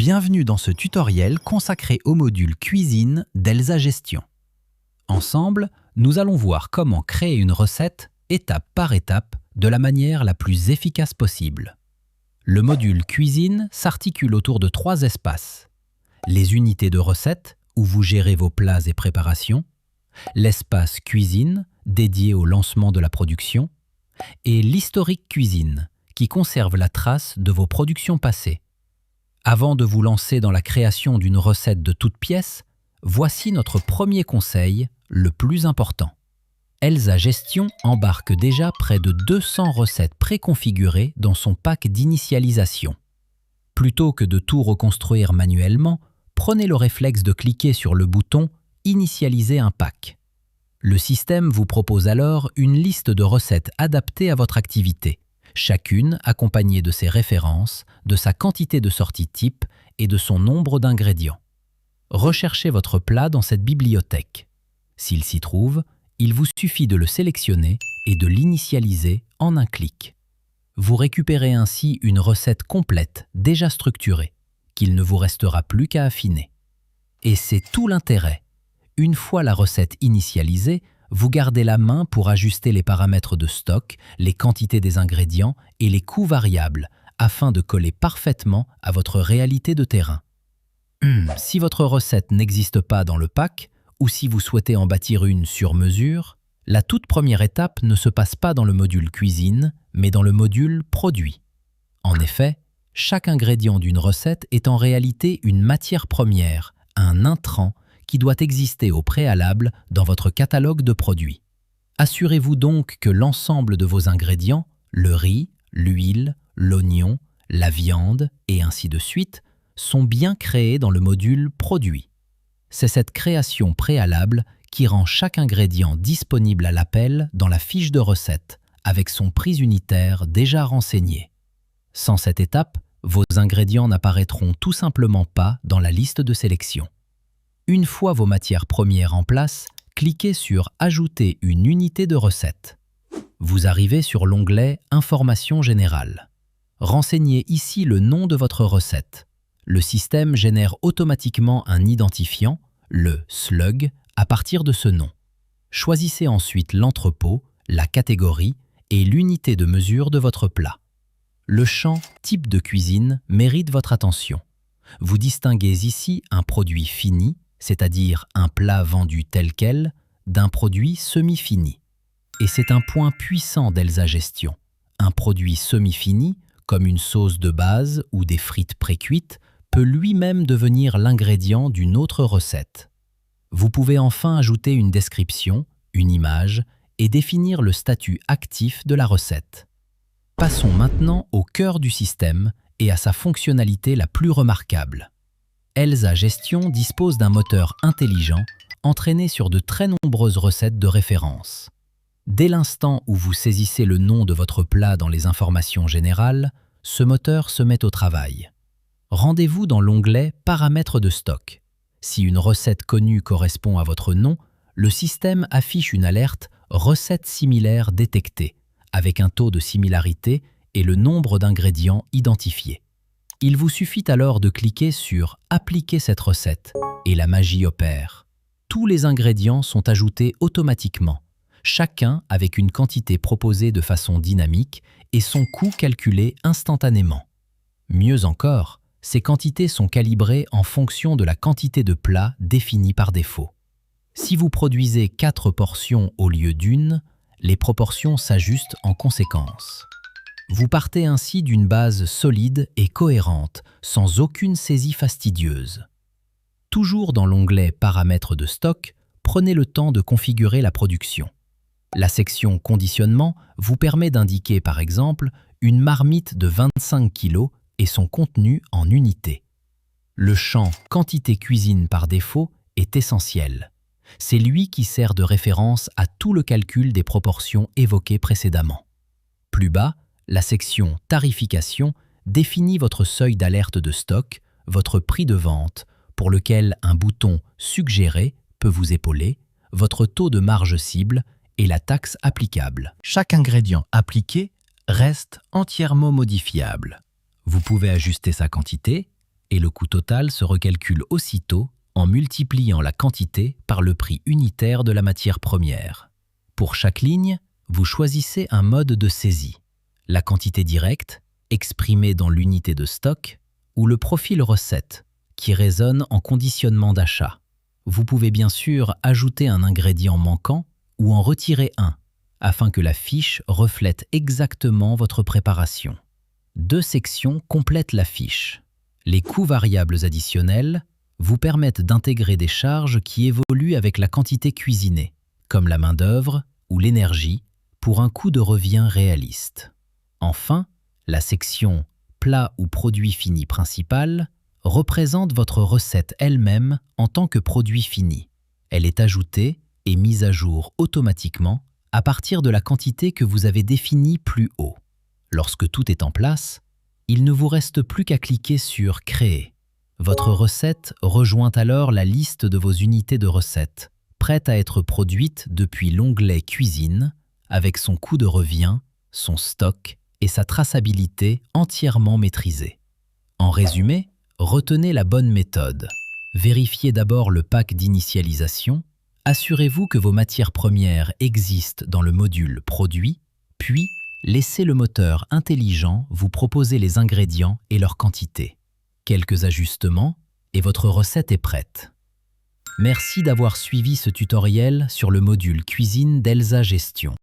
Bienvenue dans ce tutoriel consacré au module cuisine d'Elsa Gestion. Ensemble, nous allons voir comment créer une recette étape par étape de la manière la plus efficace possible. Le module cuisine s'articule autour de 3 espaces. Les unités de recette, où vous gérez vos plats et préparations, l'espace cuisine, dédié au lancement de la production, et l'historique cuisine, qui conserve la trace de vos productions passées. Avant de vous lancer dans la création d'une recette de toutes pièces, voici notre premier conseil, le plus important. Elsa Gestion embarque déjà près de 200 recettes préconfigurées dans son pack d'initialisation. Plutôt que de tout reconstruire manuellement, prenez le réflexe de cliquer sur le bouton « Initialiser un pack ». Le système vous propose alors une liste de recettes adaptées à votre activité, chacune accompagnée de ses références, de sa quantité de sortie type et de son nombre d'ingrédients. Recherchez votre plat dans cette bibliothèque. S'il s'y trouve, il vous suffit de le sélectionner et de l'initialiser en un clic. Vous récupérez ainsi une recette complète, déjà structurée, qu'il ne vous restera plus qu'à affiner. Et c'est tout l'intérêt. Une fois la recette initialisée, vous gardez la main pour ajuster les paramètres de stock, les quantités des ingrédients et les coûts variables, afin de coller parfaitement à votre réalité de terrain. Si votre recette n'existe pas dans le pack, ou si vous souhaitez en bâtir une sur mesure, la toute première étape ne se passe pas dans le module cuisine, mais dans le module produit. En effet, chaque ingrédient d'une recette est en réalité une matière première, un intrant, qui doit exister au préalable dans votre catalogue de produits. Assurez-vous donc que l'ensemble de vos ingrédients, le riz, l'huile, l'oignon, la viande et ainsi de suite, sont bien créés dans le module produit. C'est cette création préalable qui rend chaque ingrédient disponible à l'appel dans la fiche de recette, avec son prix unitaire déjà renseigné. Sans cette étape, vos ingrédients n'apparaîtront tout simplement pas dans la liste de sélection. Une fois vos matières premières en place, cliquez sur « Ajouter une unité de recette ». Vous arrivez sur l'onglet « Informations générales ». Renseignez ici le nom de votre recette. Le système génère automatiquement un identifiant, le slug, à partir de ce nom. Choisissez ensuite l'entrepôt, la catégorie et l'unité de mesure de votre plat. Le champ « Type de cuisine » mérite votre attention. Vous distinguez ici un produit fini, c'est-à-dire un plat vendu tel quel, d'un produit semi-fini. Et c'est un point puissant d'Elsa Gestion. Un produit semi-fini, comme une sauce de base ou des frites précuites, peut lui-même devenir l'ingrédient d'une autre recette. Vous pouvez enfin ajouter une description, une image, et définir le statut actif de la recette. Passons maintenant au cœur du système et à sa fonctionnalité la plus remarquable. Elsa Gestion dispose d'un moteur intelligent entraîné sur de très nombreuses recettes de référence. Dès l'instant où vous saisissez le nom de votre plat dans les informations générales, ce moteur se met au travail. Rendez-vous dans l'onglet « Paramètres de stock ». Si une recette connue correspond à votre nom, le système affiche une alerte « Recette similaire détectée » avec un taux de similarité et le nombre d'ingrédients identifiés. Il vous suffit alors de cliquer sur « Appliquer cette recette » et la magie opère. Tous les ingrédients sont ajoutés automatiquement, chacun avec une quantité proposée de façon dynamique et son coût calculé instantanément. Mieux encore, ces quantités sont calibrées en fonction de la quantité de plats définie par défaut. Si vous produisez 4 portions au lieu d'une, les proportions s'ajustent en conséquence. Vous partez ainsi d'une base solide et cohérente, sans aucune saisie fastidieuse. Toujours dans l'onglet « Paramètres de stock », prenez le temps de configurer la production. La section « Conditionnement » vous permet d'indiquer par exemple une marmite de 25 kg et son contenu en unités. Le champ « Quantité cuisine » par défaut est essentiel. C'est lui qui sert de référence à tout le calcul des proportions évoquées précédemment. Plus bas, la section « Tarification » définit votre seuil d'alerte de stock, votre prix de vente, pour lequel un bouton « Suggérer » peut vous épauler, votre taux de marge cible et la taxe applicable. Chaque ingrédient appliqué reste entièrement modifiable. Vous pouvez ajuster sa quantité, et le coût total se recalcule aussitôt en multipliant la quantité par le prix unitaire de la matière première. Pour chaque ligne, vous choisissez un mode de saisie, la quantité directe, exprimée dans l'unité de stock, ou le profil recette, qui résonne en conditionnement d'achat. Vous pouvez bien sûr ajouter un ingrédient manquant ou en retirer un, afin que la fiche reflète exactement votre préparation. 2 sections complètent la fiche. Les coûts variables additionnels vous permettent d'intégrer des charges qui évoluent avec la quantité cuisinée, comme la main-d'œuvre ou l'énergie, pour un coût de revient réaliste. Enfin, la section « Plat ou produit fini principal » représente votre recette elle-même en tant que produit fini. Elle est ajoutée et mise à jour automatiquement à partir de la quantité que vous avez définie plus haut. Lorsque tout est en place, il ne vous reste plus qu'à cliquer sur « Créer ». Votre recette rejoint alors la liste de vos unités de recettes, prête à être produite depuis l'onglet « Cuisine » avec son coût de revient, son stock et sa traçabilité entièrement maîtrisée. En résumé, retenez la bonne méthode. Vérifiez d'abord le pack d'initialisation, assurez-vous que vos matières premières existent dans le module « Produit », puis laissez le moteur intelligent vous proposer les ingrédients et leur quantité. Quelques ajustements et votre recette est prête. Merci d'avoir suivi ce tutoriel sur le module Cuisine d'Elsa Gestion.